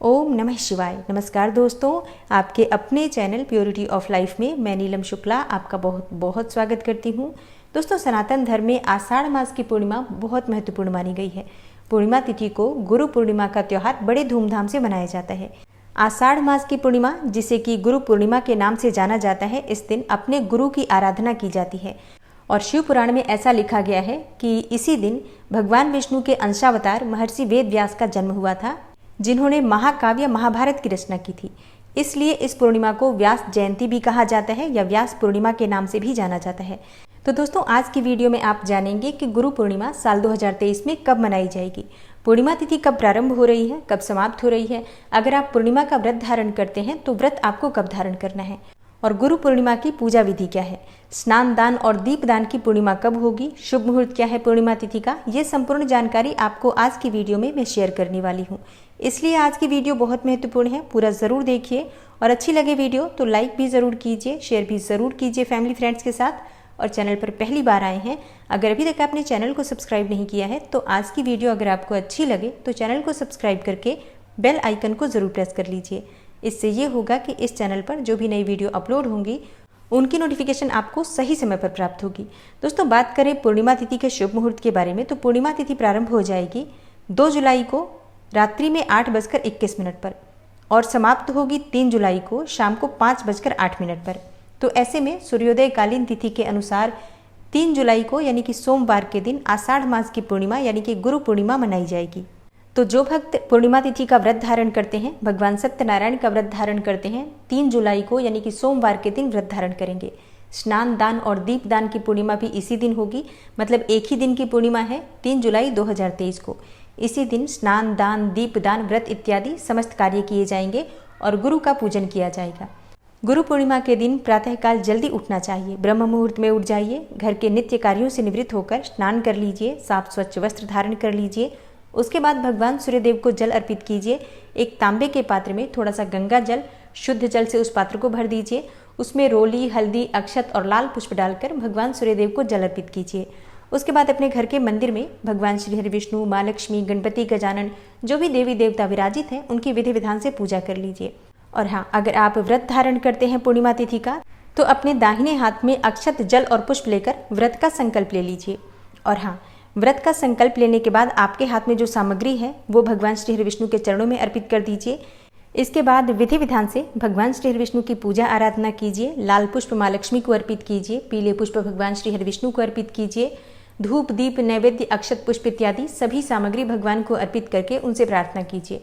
ओम नमः शिवाय। नमस्कार दोस्तों, आपके अपने चैनल प्योरिटी ऑफ लाइफ में मैं नीलम शुक्ला आपका बहुत बहुत स्वागत करती हूँ। दोस्तों, सनातन धर्म में आषाढ़ मास की पूर्णिमा बहुत महत्वपूर्ण मानी गई है। पूर्णिमा तिथि को गुरु पूर्णिमा का त्यौहार बड़े धूमधाम से मनाया जाता है। आषाढ़ मास की पूर्णिमा, जिसे कि गुरु पूर्णिमा के नाम से जाना जाता है, इस दिन अपने गुरु की आराधना की जाती है और शिव पुराण में ऐसा लिखा गया है कि इसी दिन भगवान विष्णु के अंशावतार महर्षि वेद व्यास का जन्म हुआ था, जिन्होंने महाकाव्य महाभारत की रचना की थी। इसलिए इस पूर्णिमा को व्यास जयंती भी कहा जाता है या व्यास पूर्णिमा के नाम से भी जाना जाता है। तो दोस्तों, आज की वीडियो में आप जानेंगे कि गुरु पूर्णिमा साल 2023 में कब मनाई जाएगी, पूर्णिमा तिथि कब प्रारंभ हो रही है, कब समाप्त हो रही है, अगर आप पूर्णिमा का व्रत धारण करते हैं तो व्रत आपको कब धारण करना है, और गुरु पूर्णिमा की पूजा विधि क्या है, स्नान दान और दीप दान की पूर्णिमा कब होगी, शुभ मुहूर्त क्या है पूर्णिमा तिथि का, ये संपूर्ण जानकारी आपको आज की वीडियो में मैं शेयर करने वाली हूँ। इसलिए आज की वीडियो बहुत महत्वपूर्ण है, पूरा ज़रूर देखिए और अच्छी लगे वीडियो तो लाइक भी ज़रूर कीजिए, शेयर भी ज़रूर कीजिए फैमिली फ्रेंड्स के साथ। और चैनल पर पहली बार आए हैं, अगर अभी तक आपने चैनल को सब्सक्राइब नहीं किया है तो आज की वीडियो अगर आपको अच्छी लगे तो चैनल को सब्सक्राइब करके बेल आइकन को ज़रूर प्रेस कर लीजिए। इससे ये होगा कि इस चैनल पर जो भी नई वीडियो अपलोड होंगी उनकी नोटिफिकेशन आपको सही समय पर प्राप्त होगी। दोस्तों, बात करें पूर्णिमा तिथि के शुभ मुहूर्त के बारे में तो पूर्णिमा तिथि प्रारंभ हो जाएगी 2 जुलाई को रात्रि में 8:21 पर और समाप्त होगी 3 जुलाई को शाम को 5:08 पर। तो ऐसे में सूर्योदय कालीन तिथि के अनुसार 3 जुलाई को यानी कि सोमवार के दिन आषाढ़ मास की पूर्णिमा यानी कि गुरु पूर्णिमा मनाई जाएगी। तो जो भक्त पूर्णिमा तिथि का व्रत धारण करते हैं, भगवान सत्यनारायण का व्रत धारण करते हैं, 3 जुलाई को यानी कि सोमवार के दिन व्रत धारण करेंगे। स्नान दान और दीप दान की पूर्णिमा भी इसी दिन होगी, मतलब एक ही दिन की पूर्णिमा है 3 जुलाई 2023 को। इसी दिन स्नान दान दीप दान व्रत इत्यादि समस्त कार्य किए जाएंगे और गुरु का पूजन किया जाएगा। गुरु पूर्णिमा के दिन प्रातःकाल जल्दी उठना चाहिए, ब्रह्म मुहूर्त में उठ जाइए, घर के नित्य कार्यों से निवृत्त होकर स्नान कर लीजिए, साफ स्वच्छ वस्त्र धारण कर लीजिए। उसके बाद भगवान सूर्यदेव को जल अर्पित कीजिए। एक तांबे के पात्र में थोड़ा सा गंगा जल, शुद्ध जल से उस पात्र को भर दीजिए। उसमें रोली, हल्दी, अक्षत और लाल पुष्प डालकर भगवान सूर्यदेव को जल अर्पित कीजिए। उसके बाद अपने घर के मंदिर में भगवान श्री हरि विष्णु, माँ लक्ष्मी, गणपति, गजानन, जो भी देवी देवता विराजित हैं उनकी विधि विधान से पूजा कर लीजिए। और हाँ, अगर आप व्रत धारण करते हैं पूर्णिमा तिथि का तो अपने दाहिने हाथ में अक्षत, जल और पुष्प लेकर व्रत का संकल्प ले लीजिए। और हाँ, व्रत का संकल्प लेने के बाद आपके हाथ में जो सामग्री है वो भगवान श्री हरि विष्णु के चरणों में अर्पित कर दीजिए। इसके बाद विधि विधान से भगवान श्री हरि विष्णु की पूजा आराधना कीजिए। लाल पुष्प माँ लक्ष्मी को अर्पित कीजिए, पीले पुष्प भगवान श्री हरि विष्णु को अर्पित कीजिए। धूप, दीप, नैवेद्य, अक्षत, पुष्प इत्यादि सभी सामग्री भगवान को अर्पित करके उनसे प्रार्थना कीजिए।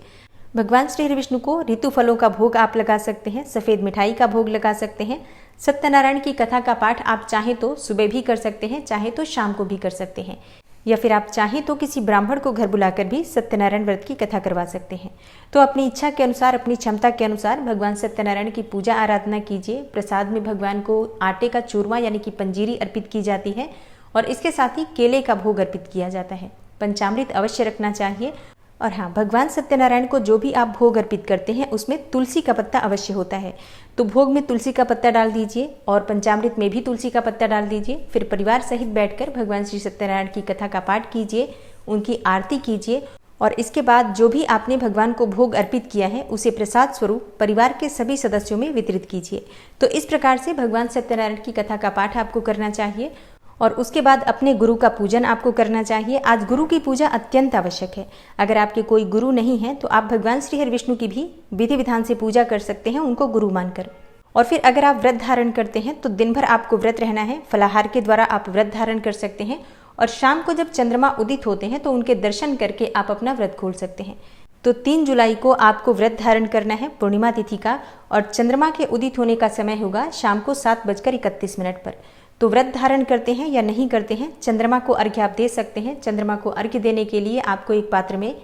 भगवान श्री हरि विष्णु को ऋतु फलों का भोग आप लगा सकते हैं, सफ़ेद मिठाई का भोग लगा सकते हैं। सत्यनारायण की कथा का पाठ आप चाहें तो सुबह भी कर सकते हैं, चाहे तो शाम को भी कर सकते हैं, या फिर आप चाहें तो किसी ब्राह्मण को घर बुलाकर भी सत्यनारायण व्रत की कथा करवा सकते हैं। तो अपनी इच्छा के अनुसार, अपनी क्षमता के अनुसार भगवान सत्यनारायण की पूजा आराधना कीजिए। प्रसाद में भगवान को आटे का चूरमा यानी कि पंजीरी अर्पित की जाती है और इसके साथ ही केले का भोग अर्पित किया जाता है। पंचामृत अवश्य रखना चाहिए। और हाँ, भगवान सत्यनारायण को जो भी आप भोग अर्पित करते हैं उसमें तुलसी का पत्ता अवश्य होता है, तो भोग में तुलसी का पत्ता डाल दीजिए और पंचामृत में भी तुलसी का पत्ता डाल दीजिए। फिर परिवार सहित बैठकर भगवान श्री सत्यनारायण की कथा का पाठ कीजिए, उनकी आरती कीजिए और इसके बाद जो भी आपने भगवान को भोग अर्पित किया है उसे प्रसाद स्वरूप परिवार के सभी सदस्यों में वितरित कीजिए। तो इस प्रकार से भगवान सत्यनारायण की कथा का पाठ आपको करना चाहिए और उसके बाद अपने गुरु का पूजन आपको करना चाहिए। आज गुरु की पूजा अत्यंत आवश्यक है। अगर आपके कोई गुरु नहीं है तो आप भगवान श्री हरि विष्णु की भी विधि विधान से पूजा कर सकते हैं, उनको गुरु मानकर। और फिर अगर आप व्रत धारण करते हैं तो दिन भर आपको व्रत रहना है, फलाहार के द्वारा आप व्रत धारण कर सकते हैं और शाम को जब चंद्रमा उदित होते हैं तो उनके दर्शन करके आप अपना व्रत खोल सकते हैं। तो 3 जुलाई को आपको व्रत धारण करना है पूर्णिमा तिथि का और चंद्रमा के उदित होने का समय होगा शाम को 7:31 पर। तो व्रत धारण करते हैं या नहीं करते हैं, चंद्रमा को अर्घ्य आप दे सकते हैं। चंद्रमा को अर्घ्य देने के लिए आपको एक पात्र में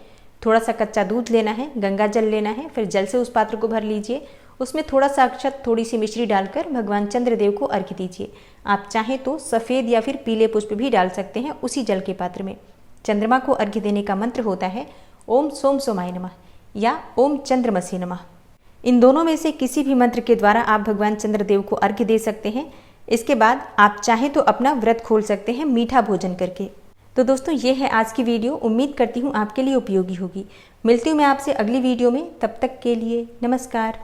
थोड़ा सा कच्चा दूध लेना है, गंगा जल लेना है, फिर जल से उस पात्र को भर लीजिए। उसमें थोड़ा सा अक्षत, थोड़ी सी मिश्री डालकर भगवान चंद्रदेव को अर्घ्य दीजिए। आप चाहें तो सफ़ेद या फिर पीले पुष्प भी डाल सकते हैं उसी जल के पात्र में। चंद्रमा को अर्घ्य देने का मंत्र होता है ओम सोम सोमाय नमः या ओम चंद्रमसे नमः। इन दोनों में से किसी भी मंत्र के द्वारा आप भगवान चंद्रदेव को अर्घ्य दे सकते हैं। इसके बाद आप चाहें तो अपना व्रत खोल सकते हैं मीठा भोजन करके। तो दोस्तों ये है आज की वीडियो, उम्मीद करती हूँ आपके लिए उपयोगी होगी। मिलती हूँ मैं आपसे अगली वीडियो में, तब तक के लिए नमस्कार।